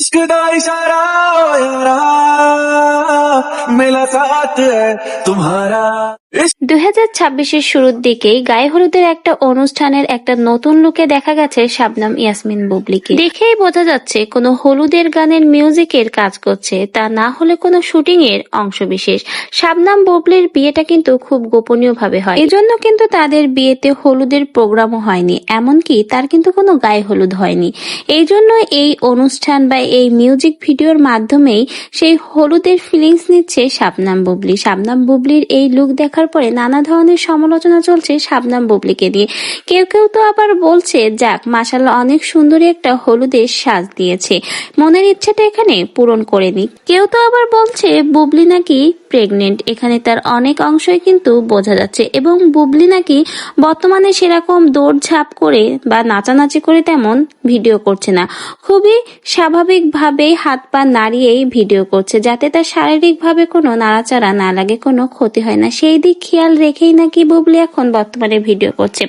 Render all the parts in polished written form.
इश्क दा इशारा ओ यारा मेरा साथ है तुम्हारा इश्क 2026-এর শুরুর দিকেই গায়ে হলুদের একটা অনুষ্ঠানের একটা নতুন লুকে দেখা গেছে শাবনাম ইয়াসমিন বুবলিকে। দেখেই বোঝা যাচ্ছে কোনো হলুদের গানের মিউজিকের কাজ করছে, তা না হলে কোনো শুটিং এর অংশবিশেষ। শাবনাম বুবলির বিয়েটা কিন্তু খুব গোপনীয় ভাবে হয়, এজন্য কিন্তু তাদের বিয়েতে হলুদের প্রোগ্রামও হয়নি, এমনকি তার কিন্তু কোনো গায়ে হলুদ হয়নি। এই জন্য এই অনুষ্ঠান বা এই মিউজিক ভিডিওর মাধ্যমেই সেই হলুদের ফিলিংস নিচ্ছে শাবনাম বুবলি। শাবনাম বুবলির এই লুক দেখার পরে নানা ধরনের সমালোচনা চলছে শাবনাম বুবলিকে দিয়ে। কেউ কেউ তো আবার বলছে, যাক মাশাআল্লাহ, অনেক সুন্দরী একটা হলুদের সাজ দিয়েছে, মনের ইচ্ছাটা এখানে পূরণ করেনি। কেউ তো আবার বলছে বুবলি নাকি প্রেগনেন্ট, এখানে তার অনেক অংশই কিন্তু বোঝা যাচ্ছে, এবং বুবলি নাকি বর্তমানে সেরকম দৌড়ঝাঁপ করে বা নাচানাচি করে তেমন ভিডিও করছে না, খুবই স্বাভাবিকভাবে হাত পা নাড়িয়েই ভিডিও করছে, যাতে তার শারীরিকভাবে কোনো নাড়াচাড়া না লাগে, কোনো ক্ষতি হয় না, সেই দিক খেয়াল রেখেই নাকি বুবলি এখন বর্তমানে ভিডিও করছে।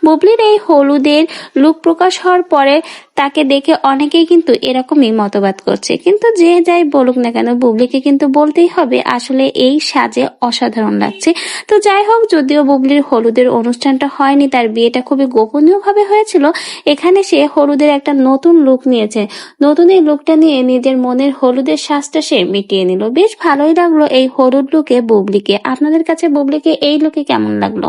বুবলির এই হলুদের লুক প্রকাশ হওয়ার পরে তাকে দেখে অনেকেই কিন্তু এরকমই মতবাদ করছে, কিন্তু যে যাই বলুক না কেন বুবলিকে কিন্তু বলতেই হবে আসলে এই সাজে অসাধারণ লাগছে। তো যাই হোক, যদিও বুবলির হলুদের অনুষ্ঠানটা হয়নি, তার বিয়েটা খুবই গোপনীয় ভাবে হয়েছিল, এখানে সে হলুদের একটা নতুন লুক নিয়েছে। নতুন এই লুকটা নিয়ে নিজের মনের হলুদের সাজটা সে মিটিয়ে নিল। বেশ ভালোই লাগলো এই হলুদ লুকে বুবলিকে। আপনাদের কাছে বুবলিকে এই লুকে কেমন লাগলো?